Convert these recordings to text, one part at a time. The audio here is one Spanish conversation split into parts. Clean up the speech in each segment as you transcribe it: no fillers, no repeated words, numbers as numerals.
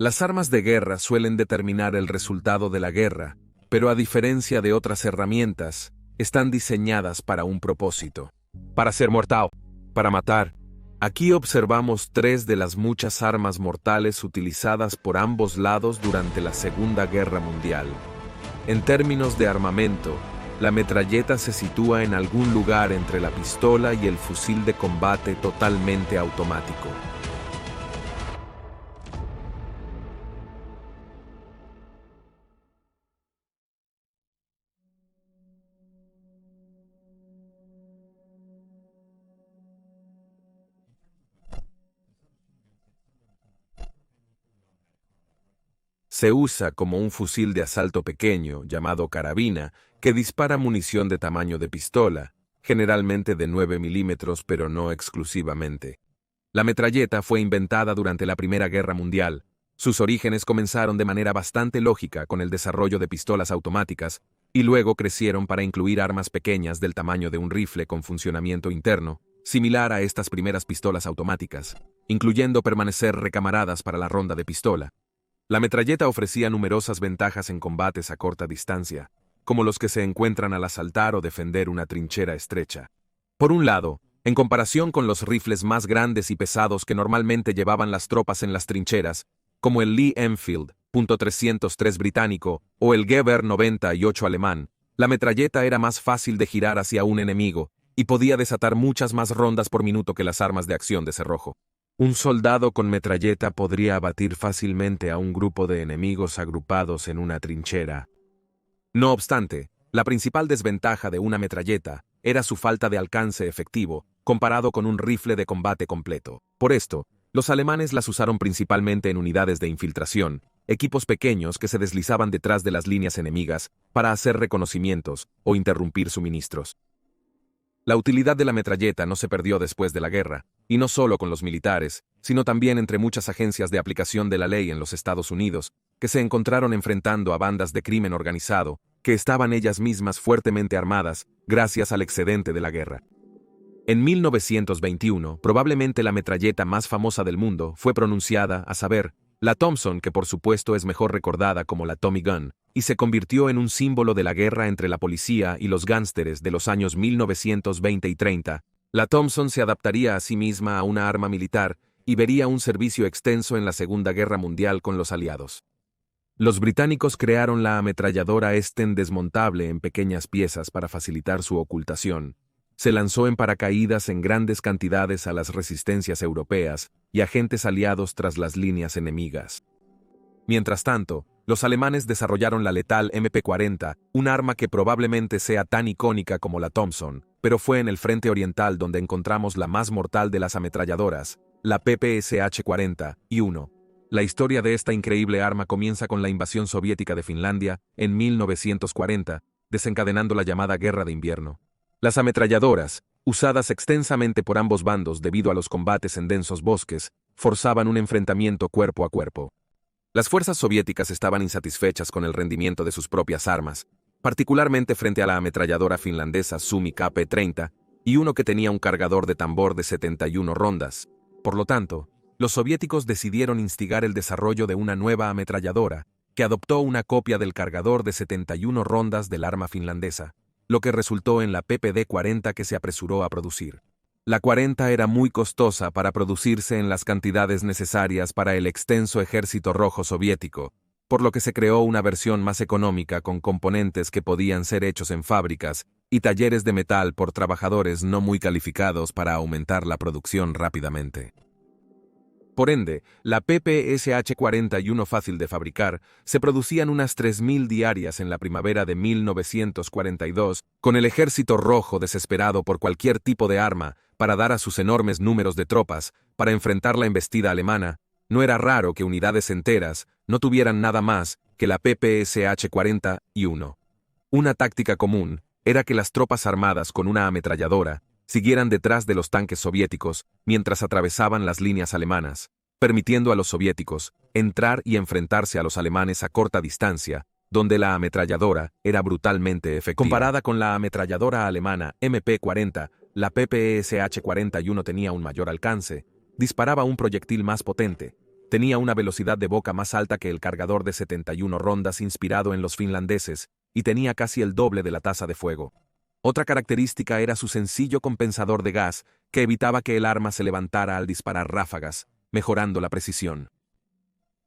Las armas de guerra suelen determinar el resultado de la guerra, pero a diferencia de otras herramientas, están diseñadas para un propósito. Para ser mortal. Para matar. Aquí observamos tres de las muchas armas mortales utilizadas por ambos lados durante la Segunda Guerra Mundial. En términos de armamento, la metralleta se sitúa en algún lugar entre la pistola y el fusil de combate totalmente automático. Se usa como un fusil de asalto pequeño, llamado carabina, que dispara munición de tamaño de pistola, generalmente de 9 milímetros, pero no exclusivamente. La metralleta fue inventada durante la Primera Guerra Mundial. Sus orígenes comenzaron de manera bastante lógica con el desarrollo de pistolas automáticas, y luego crecieron para incluir armas pequeñas del tamaño de un rifle con funcionamiento interno, similar a estas primeras pistolas automáticas, incluyendo permanecer recamaradas para la ronda de pistola. La metralleta ofrecía numerosas ventajas en combates a corta distancia, como los que se encuentran al asaltar o defender una trinchera estrecha. Por un lado, en comparación con los rifles más grandes y pesados que normalmente llevaban las tropas en las trincheras, como el Lee Enfield .303 británico o el Gewehr 98 alemán, la metralleta era más fácil de girar hacia un enemigo y podía desatar muchas más rondas por minuto que las armas de acción de cerrojo. Un soldado con metralleta podría abatir fácilmente a un grupo de enemigos agrupados en una trinchera. No obstante, la principal desventaja de una metralleta era su falta de alcance efectivo comparado con un rifle de combate completo. Por esto, los alemanes las usaron principalmente en unidades de infiltración, equipos pequeños que se deslizaban detrás de las líneas enemigas para hacer reconocimientos o interrumpir suministros. La utilidad de la metralleta no se perdió después de la guerra, y no solo con los militares, sino también entre muchas agencias de aplicación de la ley en los Estados Unidos, que se encontraron enfrentando a bandas de crimen organizado, que estaban ellas mismas fuertemente armadas, gracias al excedente de la guerra. En 1921, probablemente la metralleta más famosa del mundo fue pronunciada, a saber, la Thompson, que por supuesto es mejor recordada como la Tommy Gun, y se convirtió en un símbolo de la guerra entre la policía y los gánsteres de los años 1920 y 30. La Thompson se adaptaría a sí misma a una arma militar y vería un servicio extenso en la Segunda Guerra Mundial con los aliados. Los británicos crearon la ametralladora Sten desmontable en pequeñas piezas para facilitar su ocultación. Se lanzó en paracaídas en grandes cantidades a las resistencias europeas y agentes aliados tras las líneas enemigas. Mientras tanto, los alemanes desarrollaron la letal MP-40, un arma que probablemente sea tan icónica como la Thompson, pero fue en el frente oriental donde encontramos la más mortal de las ametralladoras, la PPSH-40-1. La historia de esta increíble arma comienza con la invasión soviética de Finlandia en 1940, desencadenando la llamada Guerra de Invierno. Las ametralladoras, usadas extensamente por ambos bandos debido a los combates en densos bosques, forzaban un enfrentamiento cuerpo a cuerpo. Las fuerzas soviéticas estaban insatisfechas con el rendimiento de sus propias armas, particularmente frente a la ametralladora finlandesa Suomi KP-30 y uno que tenía un cargador de tambor de 71 rondas. Por lo tanto, los soviéticos decidieron instigar el desarrollo de una nueva ametralladora, que adoptó una copia del cargador de 71 rondas del arma finlandesa, lo que resultó en la PPD-40 que se apresuró a producir. La 40 era muy costosa para producirse en las cantidades necesarias para el extenso ejército rojo soviético, por lo que se creó una versión más económica con componentes que podían ser hechos en fábricas y talleres de metal por trabajadores no muy calificados para aumentar la producción rápidamente. Por ende, la PPSH-41 fácil de fabricar, se producían unas 3.000 diarias en la primavera de 1942, con el ejército rojo desesperado por cualquier tipo de arma para dar a sus enormes números de tropas para enfrentar la embestida alemana. No era raro que unidades enteras no tuvieran nada más que la PPSH-40-1. Una táctica común era que las tropas armadas con una ametralladora siguieran detrás de los tanques soviéticos mientras atravesaban las líneas alemanas, permitiendo a los soviéticos entrar y enfrentarse a los alemanes a corta distancia, donde la ametralladora era brutalmente efectiva. Comparada con la ametralladora alemana MP-40, la PPSH-41 tenía un mayor alcance, disparaba un proyectil más potente, Tenía una velocidad de boca más alta que el cargador de 71 rondas inspirado en los finlandeses, y tenía casi el doble de la tasa de fuego. Otra característica era su sencillo compensador de gas, que evitaba que el arma se levantara al disparar ráfagas, mejorando la precisión.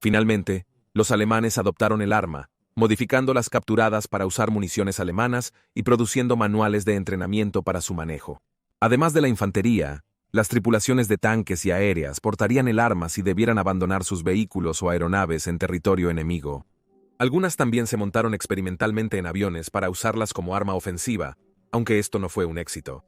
Finalmente, los alemanes adoptaron el arma, modificando las capturadas para usar municiones alemanas y produciendo manuales de entrenamiento para su manejo. Además de la infantería, las tripulaciones de tanques y aéreas portarían el arma si debieran abandonar sus vehículos o aeronaves en territorio enemigo. Algunas también se montaron experimentalmente en aviones para usarlas como arma ofensiva, aunque esto no fue un éxito.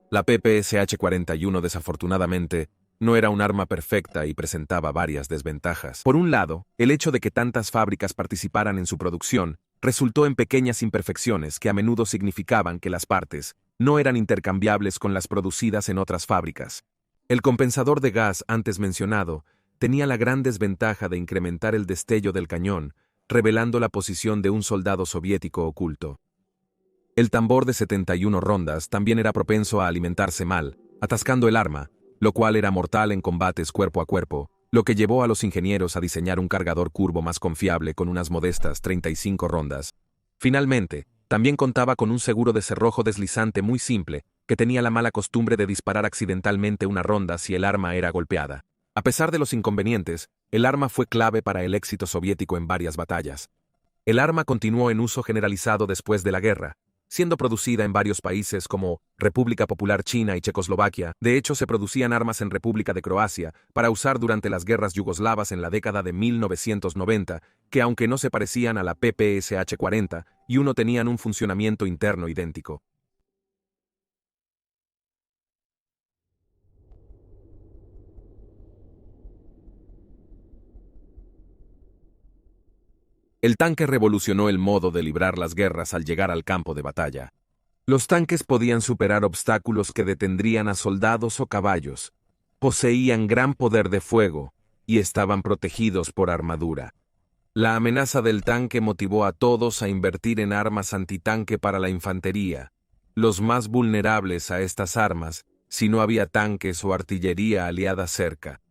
La PPSH-41 desafortunadamente no era un arma perfecta y presentaba varias desventajas. Por un lado, el hecho de que tantas fábricas participaran en su producción resultó en pequeñas imperfecciones que a menudo significaban que las partes no eran intercambiables con las producidas en otras fábricas. El compensador de gas antes mencionado tenía la gran desventaja de incrementar el destello del cañón, revelando la posición de un soldado soviético oculto. El tambor de 71 rondas también era propenso a alimentarse mal, atascando el arma, lo cual era mortal en combates cuerpo a cuerpo, lo que llevó a los ingenieros a diseñar un cargador curvo más confiable con unas modestas 35 rondas. Finalmente, también contaba con un seguro de cerrojo deslizante muy simple, que tenía la mala costumbre de disparar accidentalmente una ronda si el arma era golpeada. A pesar de los inconvenientes, el arma fue clave para el éxito soviético en varias batallas. El arma continuó en uso generalizado después de la guerra, siendo producida en varios países como República Popular China y Checoslovaquia. De hecho, se producían armas en República de Croacia para usar durante las guerras yugoslavas en la década de 1990, que aunque no se parecían a la PPSH-40, y uno tenían un funcionamiento interno idéntico. El tanque revolucionó el modo de librar las guerras al llegar al campo de batalla. Los tanques podían superar obstáculos que detendrían a soldados o caballos, poseían gran poder de fuego y estaban protegidos por armadura. La amenaza del tanque motivó a todos a invertir en armas antitanque para la infantería, los más vulnerables a estas armas si no había tanques o artillería aliada cerca.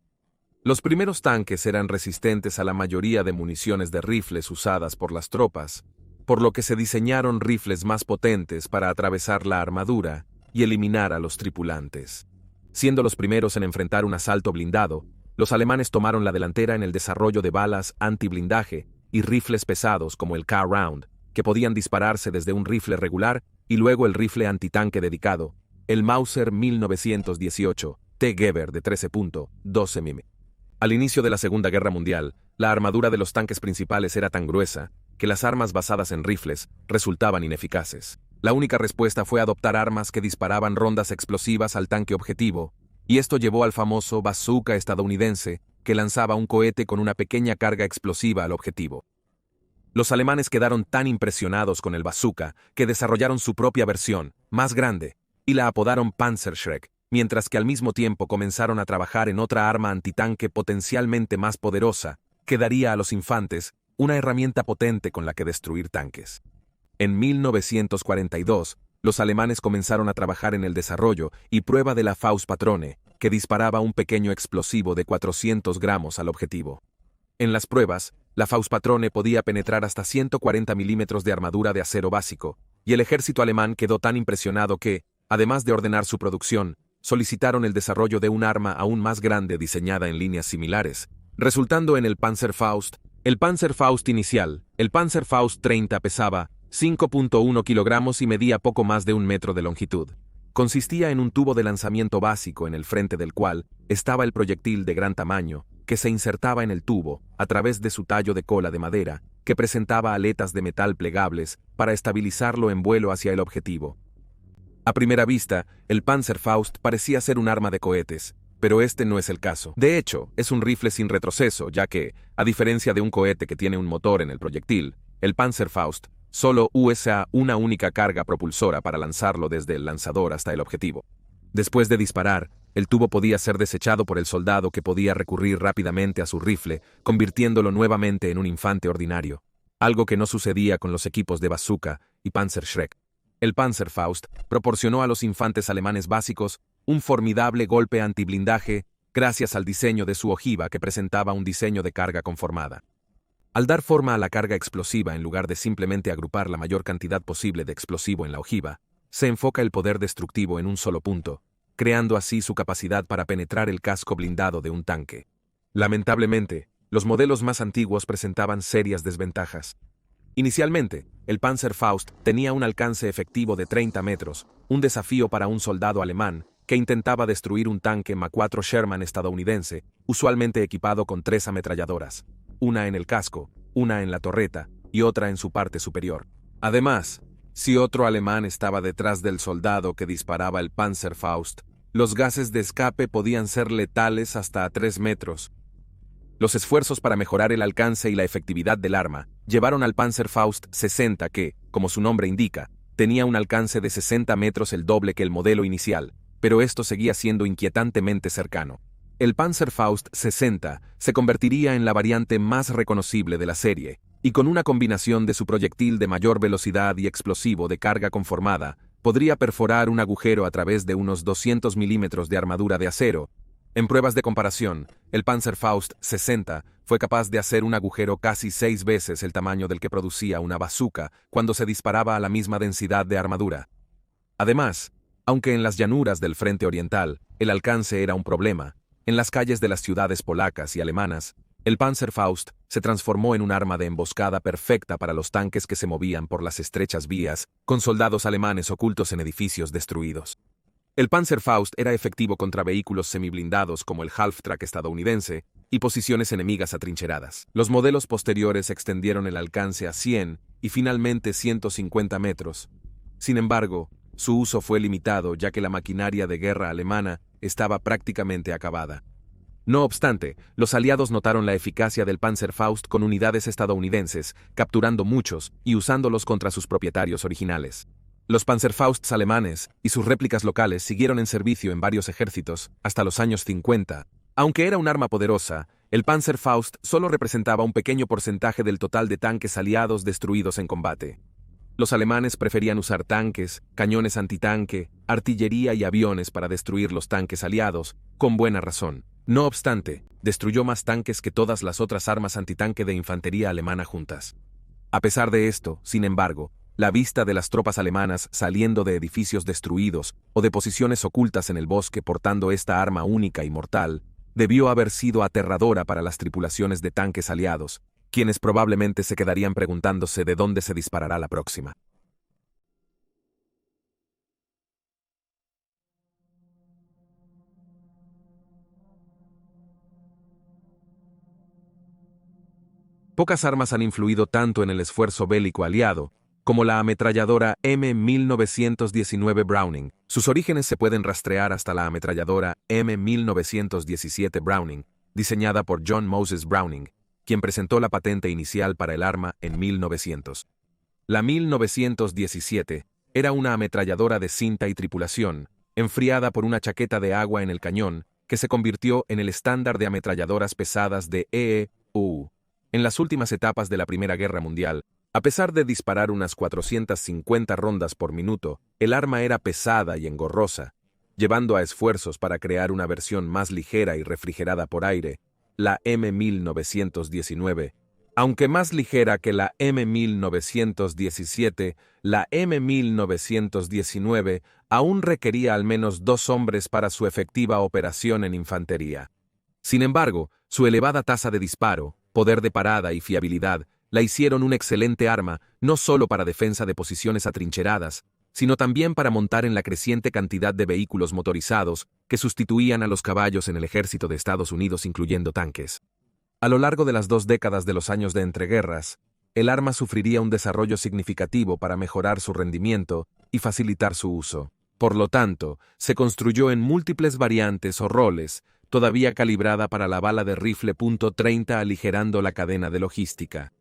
Los primeros tanques eran resistentes a la mayoría de municiones de rifles usadas por las tropas, por lo que se diseñaron rifles más potentes para atravesar la armadura y eliminar a los tripulantes. Siendo los primeros en enfrentar un asalto blindado, los alemanes tomaron la delantera en el desarrollo de balas antiblindaje y rifles pesados como el K-Round, que podían dispararse desde un rifle regular y luego el rifle antitanque dedicado, el Mauser 1918 T. Gewehr de 13.12 mm. Al inicio de la Segunda Guerra Mundial, la armadura de los tanques principales era tan gruesa que las armas basadas en rifles resultaban ineficaces. La única respuesta fue adoptar armas que disparaban rondas explosivas al tanque objetivo, y esto llevó al famoso bazooka estadounidense, que lanzaba un cohete con una pequeña carga explosiva al objetivo. Los alemanes quedaron tan impresionados con el bazooka que desarrollaron su propia versión, más grande, y la apodaron Panzerschreck, mientras que al mismo tiempo comenzaron a trabajar en otra arma antitanque potencialmente más poderosa, que daría a los infantes una herramienta potente con la que destruir tanques. En 1942, los alemanes comenzaron a trabajar en el desarrollo y prueba de la Faustpatrone, que disparaba un pequeño explosivo de 400 gramos al objetivo. En las pruebas, la Faustpatrone podía penetrar hasta 140 milímetros de armadura de acero básico, y el ejército alemán quedó tan impresionado que, además de ordenar su producción, solicitaron el desarrollo de un arma aún más grande diseñada en líneas similares, resultando en el Panzerfaust. El Panzerfaust inicial, el Panzerfaust 30, pesaba 5.1 kilogramos y medía poco más de 1 metro de longitud. Consistía en un tubo de lanzamiento básico en el frente del cual estaba el proyectil de gran tamaño, que se insertaba en el tubo a través de su tallo de cola de madera, que presentaba aletas de metal plegables para estabilizarlo en vuelo hacia el objetivo. A primera vista, el Panzerfaust parecía ser un arma de cohetes, pero este no es el caso. De hecho, es un rifle sin retroceso, ya que, a diferencia de un cohete que tiene un motor en el proyectil, el Panzerfaust solo usa una única carga propulsora para lanzarlo desde el lanzador hasta el objetivo. Después de disparar, el tubo podía ser desechado por el soldado, que podía recurrir rápidamente a su rifle, convirtiéndolo nuevamente en un infante ordinario, algo que no sucedía con los equipos de bazooka y Panzerschreck. El Panzerfaust proporcionó a los infantes alemanes básicos un formidable golpe antiblindaje gracias al diseño de su ojiva que presentaba un diseño de carga conformada. Al dar forma a la carga explosiva en lugar de simplemente agrupar la mayor cantidad posible de explosivo en la ojiva, se enfoca el poder destructivo en un solo punto, creando así su capacidad para penetrar el casco blindado de un tanque. Lamentablemente, los modelos más antiguos presentaban serias desventajas. Inicialmente, el Panzerfaust tenía un alcance efectivo de 30 metros, un desafío para un soldado alemán que intentaba destruir un tanque M4 Sherman estadounidense, usualmente equipado con 3 ametralladoras, una en el casco, una en la torreta y otra en su parte superior. Además, si otro alemán estaba detrás del soldado que disparaba el Panzerfaust, los gases de escape podían ser letales hasta a 3 metros. Los esfuerzos para mejorar el alcance y la efectividad del arma llevaron al Panzerfaust 60 que, como su nombre indica, tenía un alcance de 60 metros, el doble que el modelo inicial, pero esto seguía siendo inquietantemente cercano. El Panzerfaust 60 se convertiría en la variante más reconocible de la serie, y con una combinación de su proyectil de mayor velocidad y explosivo de carga conformada, podría perforar un agujero a través de unos 200 milímetros de armadura de acero. En pruebas de comparación, el Panzerfaust 60 fue capaz de hacer un agujero casi 6 veces el tamaño del que producía una bazooka cuando se disparaba a la misma densidad de armadura. Además, aunque en las llanuras del frente oriental el alcance era un problema, en las calles de las ciudades polacas y alemanas, el Panzerfaust se transformó en un arma de emboscada perfecta para los tanques que se movían por las estrechas vías, con soldados alemanes ocultos en edificios destruidos. El Panzerfaust era efectivo contra vehículos semiblindados como el Half-Track estadounidense y posiciones enemigas atrincheradas. Los modelos posteriores extendieron el alcance a 100 y finalmente 150 metros. Sin embargo, su uso fue limitado ya que la maquinaria de guerra alemana estaba prácticamente acabada. No obstante, los aliados notaron la eficacia del Panzerfaust con unidades estadounidenses, capturando muchos y usándolos contra sus propietarios originales. Los Panzerfausts alemanes y sus réplicas locales siguieron en servicio en varios ejércitos hasta los años 50. Aunque era un arma poderosa, el Panzerfaust solo representaba un pequeño porcentaje del total de tanques aliados destruidos en combate. Los alemanes preferían usar tanques, cañones antitanque, artillería y aviones para destruir los tanques aliados, con buena razón. No obstante, destruyó más tanques que todas las otras armas antitanque de infantería alemana juntas. A pesar de esto, sin embargo, la vista de las tropas alemanas saliendo de edificios destruidos o de posiciones ocultas en el bosque portando esta arma única y mortal, debió haber sido aterradora para las tripulaciones de tanques aliados, quienes probablemente se quedarían preguntándose de dónde se disparará la próxima. Pocas armas han influido tanto en el esfuerzo bélico aliado como la ametralladora M1919 Browning. Sus orígenes se pueden rastrear hasta la ametralladora M1917 Browning, diseñada por John Moses Browning, quien presentó la patente inicial para el arma en 1900. La 1917 era una ametralladora de cinta y tripulación, enfriada por una chaqueta de agua en el cañón, que se convirtió en el estándar de ametralladoras pesadas de EU. En las últimas etapas de la Primera Guerra Mundial, a pesar de disparar unas 450 rondas por minuto, el arma era pesada y engorrosa, llevando a esfuerzos para crear una versión más ligera y refrigerada por aire, la M1919. Aunque más ligera que la M1917, la M1919 aún requería al menos 2 hombres para su efectiva operación en infantería. Sin embargo, su elevada tasa de disparo, poder de parada y fiabilidad la hicieron un excelente arma no solo para defensa de posiciones atrincheradas, sino también para montar en la creciente cantidad de vehículos motorizados que sustituían a los caballos en el ejército de Estados Unidos, incluyendo tanques. A lo largo de las 2 décadas de los años de entreguerras, el arma sufriría un desarrollo significativo para mejorar su rendimiento y facilitar su uso. Por lo tanto, se construyó en múltiples variantes o roles, todavía calibrada para la bala de rifle .30, aligerando la cadena de logística.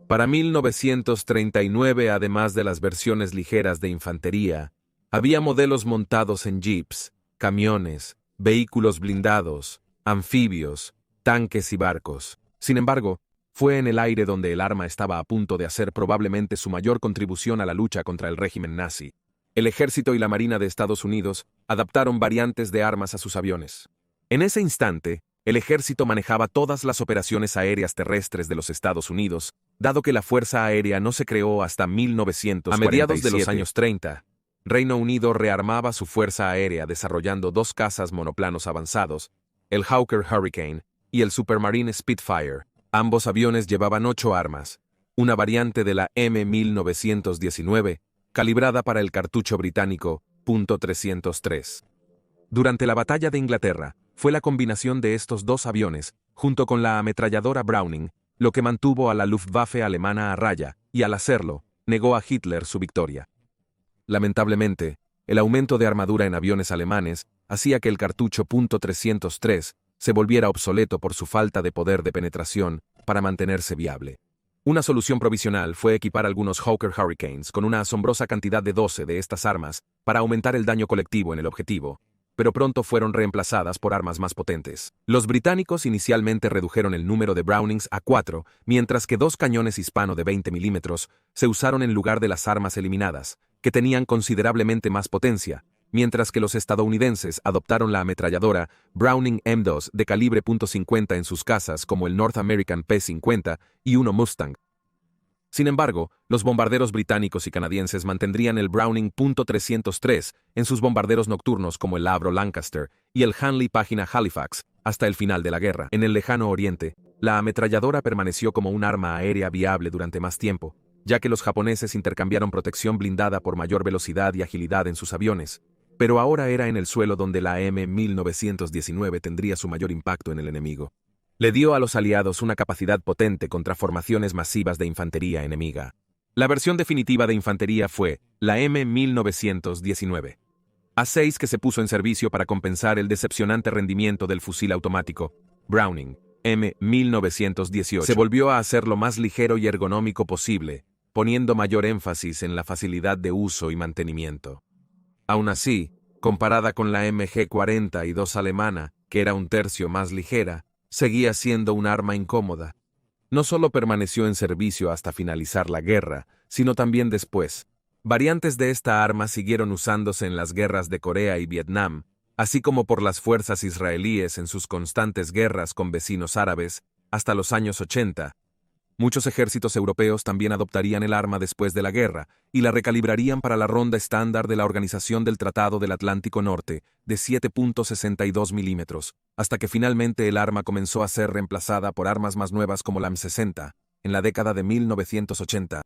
Para 1939, además de las versiones ligeras de infantería, había modelos montados en jeeps, camiones, vehículos blindados, anfibios, tanques y barcos. Sin embargo, fue en el aire donde el arma estaba a punto de hacer probablemente su mayor contribución a la lucha contra el régimen nazi. El ejército y la marina de Estados Unidos adaptaron variantes de armas a sus aviones. En ese instante, el ejército manejaba todas las operaciones aéreas terrestres de los Estados Unidos, dado que la Fuerza Aérea no se creó hasta 1947. A mediados de los años 30, Reino Unido rearmaba su fuerza aérea desarrollando dos cazas monoplanos avanzados, el Hawker Hurricane y el Supermarine Spitfire. Ambos aviones llevaban 8 armas, una variante de la M1919, calibrada para el cartucho británico .303. Durante la Batalla de Inglaterra, fue la combinación de estos dos aviones, junto con la ametralladora Browning, lo que mantuvo a la Luftwaffe alemana a raya, y al hacerlo, negó a Hitler su victoria. Lamentablemente, el aumento de armadura en aviones alemanes hacía que el cartucho .303 se volviera obsoleto por su falta de poder de penetración para mantenerse viable. Una solución provisional fue equipar algunos Hawker Hurricanes con una asombrosa cantidad de 12 de estas armas para aumentar el daño colectivo en el objetivo, pero pronto fueron reemplazadas por armas más potentes. Los británicos inicialmente redujeron el número de Brownings a 4, mientras que 2 cañones hispano de 20 milímetros se usaron en lugar de las armas eliminadas, que tenían considerablemente más potencia, mientras que los estadounidenses adoptaron la ametralladora Browning M2 de calibre .50 en sus cazas como el North American P-50 y uno Mustang. Sin embargo, los bombarderos británicos y canadienses mantendrían el Browning .303 en sus bombarderos nocturnos como el Avro Lancaster y el Handley Página Halifax hasta el final de la guerra. En el lejano oriente, la ametralladora permaneció como un arma aérea viable durante más tiempo, ya que los japoneses intercambiaron protección blindada por mayor velocidad y agilidad en sus aviones, pero ahora era en el suelo donde la M1919 tendría su mayor impacto en el enemigo. Le dio a los aliados una capacidad potente contra formaciones masivas de infantería enemiga. La versión definitiva de infantería fue la M1919 A6, que se puso en servicio para compensar el decepcionante rendimiento del fusil automático Browning M1918. Se volvió a hacer lo más ligero y ergonómico posible, poniendo mayor énfasis en la facilidad de uso y mantenimiento. Aún así, comparada con la MG-42 alemana, que era un tercio más ligera, seguía siendo un arma incómoda. No solo permaneció en servicio hasta finalizar la guerra, sino también después. Variantes de esta arma siguieron usándose en las guerras de Corea y Vietnam, así como por las fuerzas israelíes en sus constantes guerras con vecinos árabes, hasta los años 80. Muchos ejércitos europeos también adoptarían el arma después de la guerra y la recalibrarían para la ronda estándar de la Organización del Tratado del Atlántico Norte de 7.62 milímetros, hasta que finalmente el arma comenzó a ser reemplazada por armas más nuevas como la M60, en la década de 1980.